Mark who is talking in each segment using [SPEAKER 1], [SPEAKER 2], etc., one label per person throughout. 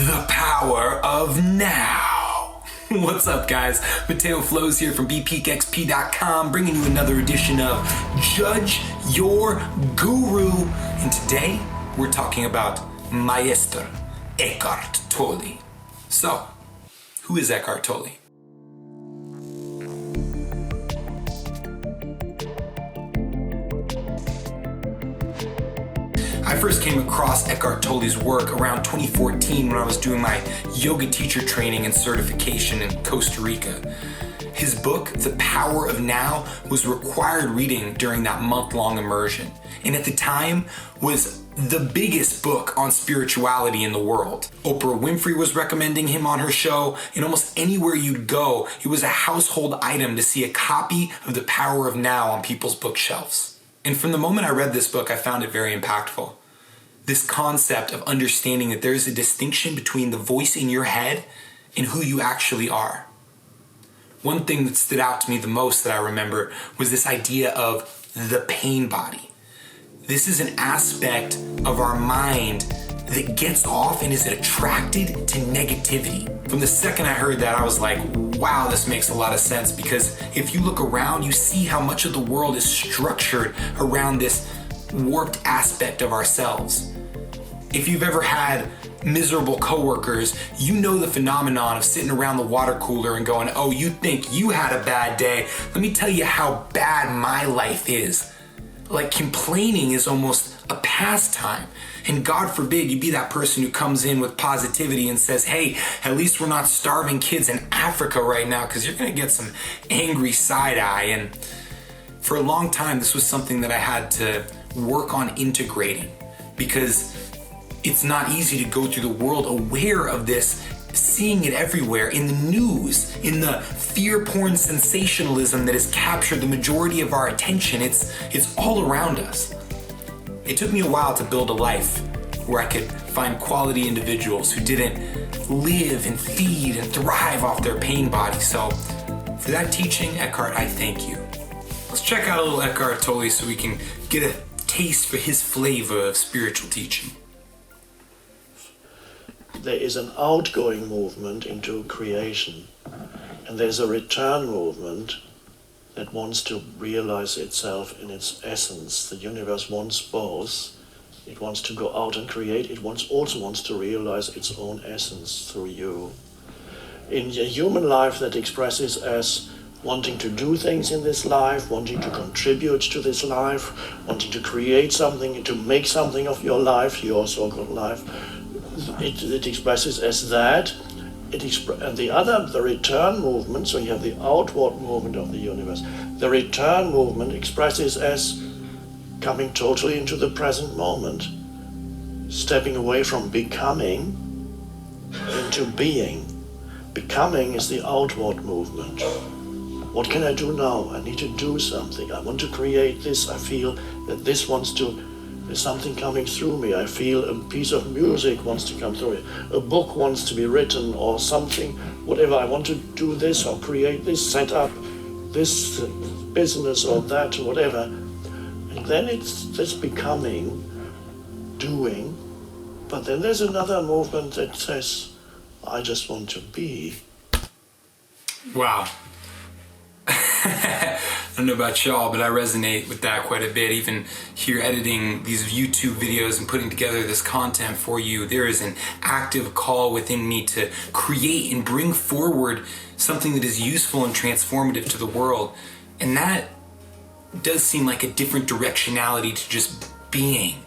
[SPEAKER 1] the power of now. What's up, guys? Mateo Flows here from bpeakxp.com, bringing you another edition of Judge Your Guru. And today, we're talking about Maestro Eckhart Tolle. So, who is Eckhart Tolle? I first came across Eckhart Tolle's work around 2014 when I was doing my yoga teacher training and certification in Costa Rica. His book, The Power of Now, was required reading during that month-long immersion, and at the time was the biggest book on spirituality in the world. Oprah Winfrey was recommending him on her show, and almost anywhere you'd go, it was a household item to see a copy of The Power of Now on people's bookshelves. And from the moment I read this book, I found it very impactful. This concept of understanding that there's a distinction between the voice in your head and who you actually are. One thing that stood out to me the most that I remember was this idea of the pain body. This is an aspect of our mind that gets off and is attracted to negativity. From the second I heard that, I was like, wow, this makes a lot of sense, because if you look around, you see how much of the world is structured around this warped aspect of ourselves. If you've ever had miserable coworkers, you know the phenomenon of sitting around the water cooler and going, oh, you think you had a bad day? Let me tell you how bad my life is. Like, complaining is almost a pastime. And God forbid you be that person who comes in with positivity and says, hey, at least we're not starving kids in Africa right now, because you're going to get some angry side eye. And for a long time, this was something that I had to work on integrating, because it's not easy to go through the world aware of this, seeing it everywhere in the news, in the fear porn sensationalism that has captured the majority of our attention. It's all around us. It took me a while to build a life where I could find quality individuals who didn't live and feed and thrive off their pain body. So for that teaching, Eckhart, I thank you. Let's check out a little Eckhart Tolle so we can get a taste for his flavor of spiritual teaching.
[SPEAKER 2] There is an outgoing movement into creation, and there's a return movement that wants to realize itself in its essence. The universe wants both. It wants to go out and create. It also wants to realize its own essence through you. In a human life that expresses as wanting to do things in this life, wanting to contribute to this life, wanting to create something, to make something of your life, your so-called life, it expresses as that. And the return movement, so you have the outward movement of the universe. The return movement expresses as coming totally into the present moment, stepping away from becoming into being. Becoming is the outward movement. What can I do now? I need to do something. I want to create this. I feel that there's something coming through me. I feel a piece of music wants to come through me. A book wants to be written or something, whatever. I want to do this or create this, set up this business or that, or whatever. And then it's this becoming, doing. But then there's another movement that says, I just want to be.
[SPEAKER 1] Wow. I don't know about y'all, but I resonate with that quite a bit. Even here editing these YouTube videos and putting together this content for you, there is an active call within me to create and bring forward something that is useful and transformative to the world. And that does seem like a different directionality to just being.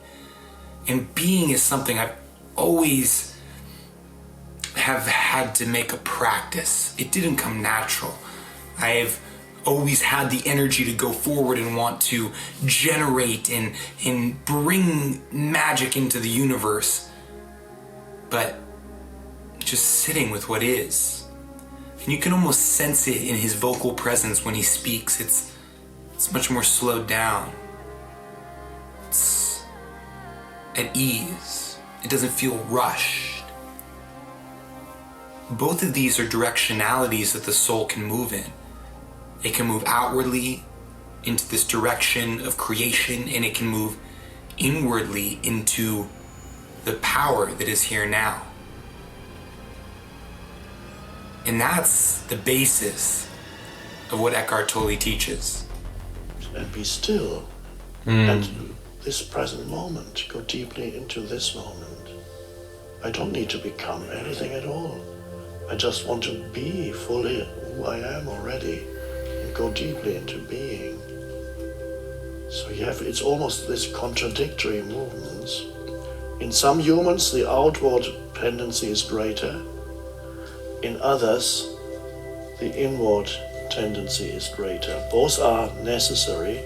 [SPEAKER 1] And being is something I've always have had to make a practice. It didn't come natural. I've always had the energy to go forward and want to generate and bring magic into the universe. But just sitting with what is. And you can almost sense it in his vocal presence when he speaks. It's much more slowed down. It's at ease. It doesn't feel rushed. Both of these are directionalities that the soul can move in. It can move outwardly into this direction of creation, and it can move inwardly into the power that is here now. And that's the basis of what Eckhart Tolle teaches.
[SPEAKER 2] And be still. And this present moment, go deeply into this moment. I don't need to become anything at all. I just want to be fully who I am already and go deeply into being. So it's almost this contradictory movements. In some humans, the outward tendency is greater. In others, the inward tendency is greater. Both are necessary,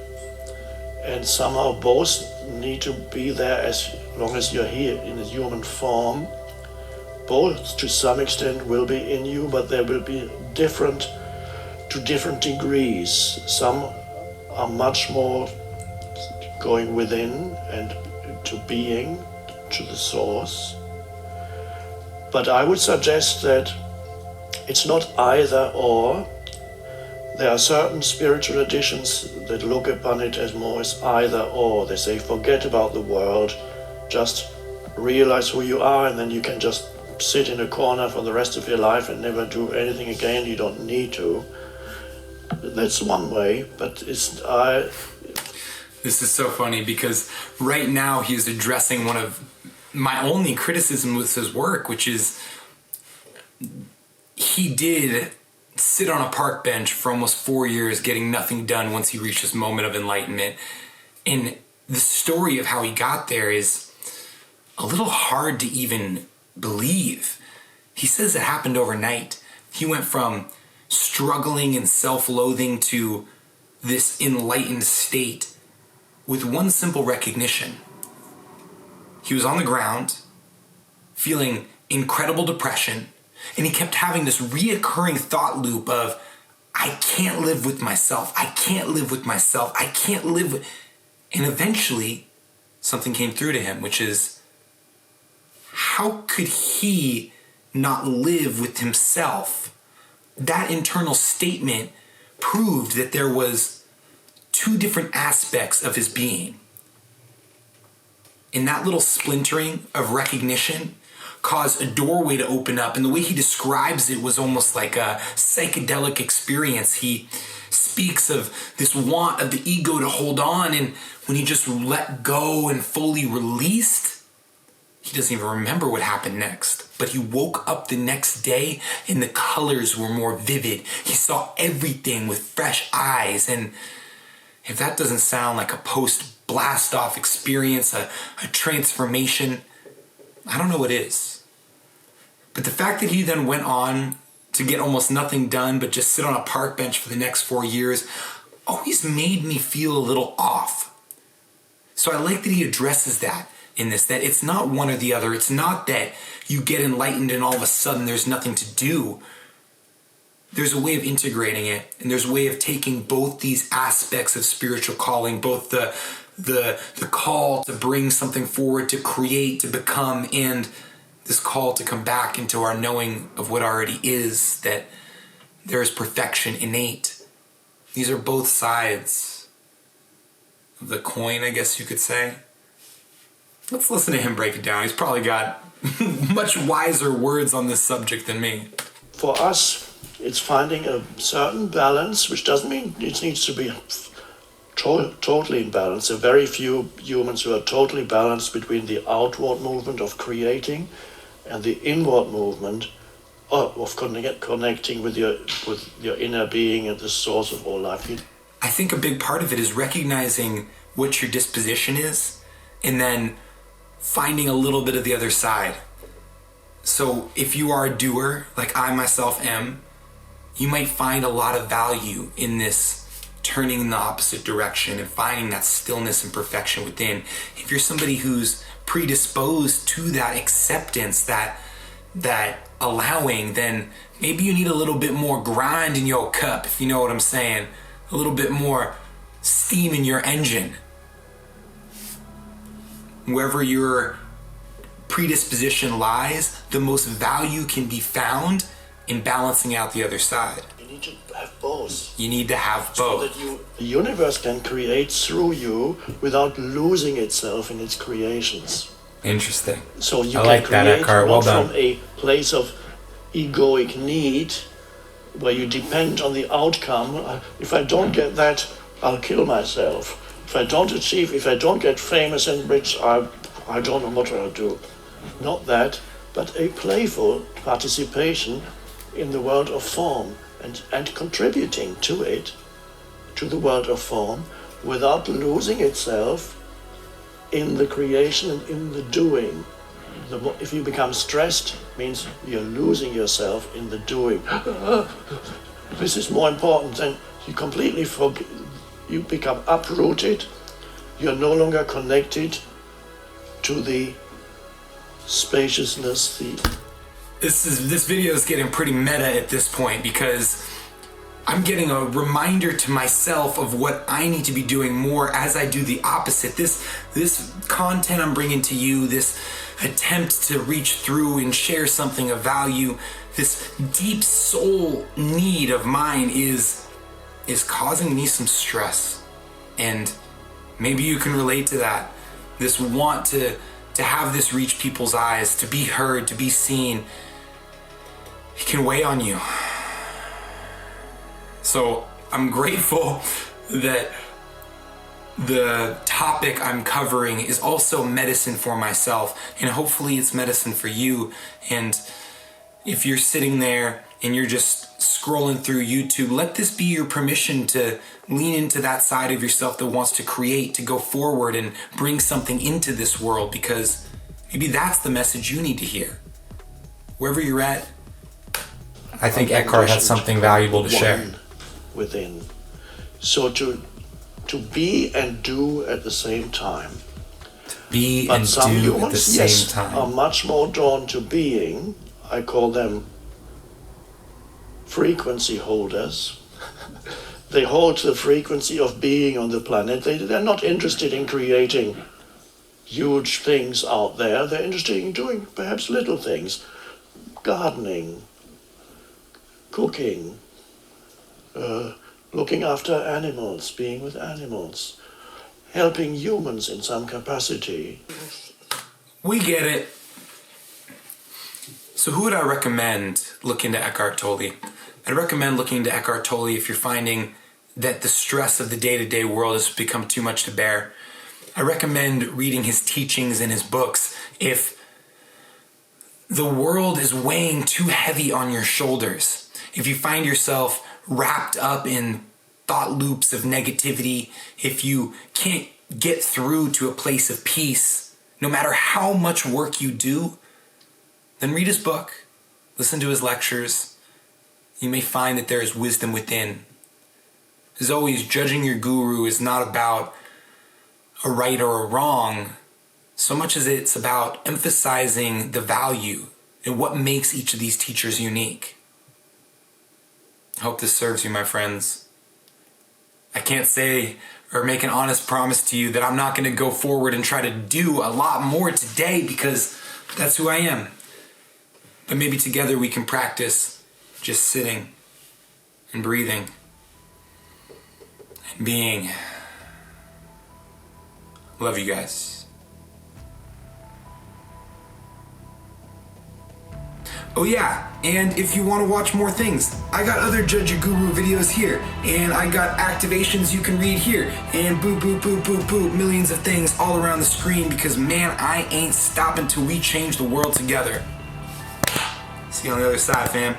[SPEAKER 2] and somehow both need to be there as long as you're here in a human form. Both, to some extent, will be in you, but they will be different to different degrees. Some are much more going within and to being, to the source. But I would suggest that it's not either or. There are certain spiritual traditions that look upon it as more as either or. They say, forget about the world, just realize who you are, and then you can just sit in a corner for the rest of your life and never do anything again. You don't need to. That's one way, but This
[SPEAKER 1] is so funny because right now he is addressing one of my only criticism with his work, which is he did sit on a park bench for almost 4 years getting nothing done once he reached this moment of enlightenment. And the story of how he got there is a little hard to even believe. He says it happened overnight. He went from struggling and self-loathing to this enlightened state with one simple recognition. He was on the ground, feeling incredible depression, and he kept having this reoccurring thought loop of, I can't live with myself, I can't live with myself, I can't live with... And eventually, something came through to him, which is, how could he not live with himself? That internal statement proved that there was two different aspects of his being. And that little splintering of recognition caused a doorway to open up. And the way he describes it was almost like a psychedelic experience. He speaks of this want of the ego to hold on. And when he just let go and fully released, he doesn't even remember what happened next. But he woke up the next day and the colors were more vivid. He saw everything with fresh eyes. And if that doesn't sound like a post-blast-off experience, a transformation, I don't know what is. But the fact that he then went on to get almost nothing done but just sit on a park bench for the next 4 years always made me feel a little off. So I like that he addresses that in this, that it's not one or the other. It's not that you get enlightened and all of a sudden there's nothing to do. There's a way of integrating it, and there's a way of taking both these aspects of spiritual calling, both the call to bring something forward, to create, to become, and this call to come back into our knowing of what already is, that there is perfection innate. These are both sides of the coin, I guess you could say. Let's listen to him break it down. He's probably got much wiser words on this subject than me.
[SPEAKER 2] For us, it's finding a certain balance, which doesn't mean it needs to be totally in balance. There are very few humans who are totally balanced between the outward movement of creating and the inward movement of connecting with your inner being and the source of all life.
[SPEAKER 1] I think a big part of it is recognizing what your disposition is and then finding a little bit of the other side. So if you are a doer, like I myself am, you might find a lot of value in this turning in the opposite direction and finding that stillness and perfection within. If you're somebody who's predisposed to that acceptance, that allowing, then maybe you need a little bit more grind in your cup, if you know what I'm saying. A little bit more steam in your engine. Wherever your predisposition lies, the most value can be found in balancing out the other side.
[SPEAKER 2] You need to have both.
[SPEAKER 1] You need to have both.
[SPEAKER 2] So that the universe can create through you without losing itself in its creations.
[SPEAKER 1] Interesting.
[SPEAKER 2] So you
[SPEAKER 1] I
[SPEAKER 2] can
[SPEAKER 1] like
[SPEAKER 2] create
[SPEAKER 1] that, Eckhart. Well done.
[SPEAKER 2] from a place of egoic need where you depend on the outcome. If I don't get that, I'll kill myself. If I don't get famous and rich, I don't know what I'll do. Not that, but a playful participation in the world of form and contributing to it, to the world of form, without losing itself in the creation and in the doing. If you become stressed, means you're losing yourself in the doing. This is more important than you completely forget. You become uprooted. You're no longer connected to the spaciousness.
[SPEAKER 1] This video is getting pretty meta at this point because I'm getting a reminder to myself of what I need to be doing more as I do the opposite. This content I'm bringing to you, this attempt to reach through and share something of value, this deep soul need of mine is causing me some stress. And maybe you can relate to that. This want to have this reach people's eyes, to be heard, to be seen. It can weigh on you. So I'm grateful that the topic I'm covering is also medicine for myself, and hopefully it's medicine for you. And if you're sitting there and you're just scrolling through YouTube, let this be your permission to lean into that side of yourself that wants to create, to go forward and bring something into this world, because maybe that's the message you need to hear. Wherever you're at, I think Eckhart had something valuable to share.
[SPEAKER 2] Within. So to be and do at the same time.
[SPEAKER 1] Be and do at the same time.
[SPEAKER 2] Are much more drawn to being. I call them frequency holders. They hold the frequency of being on the planet. They're not interested in creating huge things out there. They're interested in doing perhaps little things. Gardening, cooking, looking after animals, being with animals, helping humans in some capacity.
[SPEAKER 1] We get it. So who would I recommend looking to Eckhart Tolle? I'd recommend looking to Eckhart Tolle if you're finding that the stress of the day-to-day world has become too much to bear. I recommend reading his teachings and his books if the world is weighing too heavy on your shoulders. If you find yourself wrapped up in thought loops of negativity, if you can't get through to a place of peace, no matter how much work you do, then read his book, listen to his lectures. You may find that there is wisdom within. As always, judging your guru is not about a right or a wrong, so much as it's about emphasizing the value and what makes each of these teachers unique. I hope this serves you, my friends. I can't say or make an honest promise to you that I'm not going to go forward and try to do a lot more today, because that's who I am. But maybe together we can practice just sitting and breathing and being. Love you guys. Oh yeah, and if you want to watch more things, I got other Judge Your Guru videos here, and I got activations you can read here, and boo boo boo boo boo, millions of things all around the screen, because man, I ain't stopping till we change the world together. See you on the other side, fam.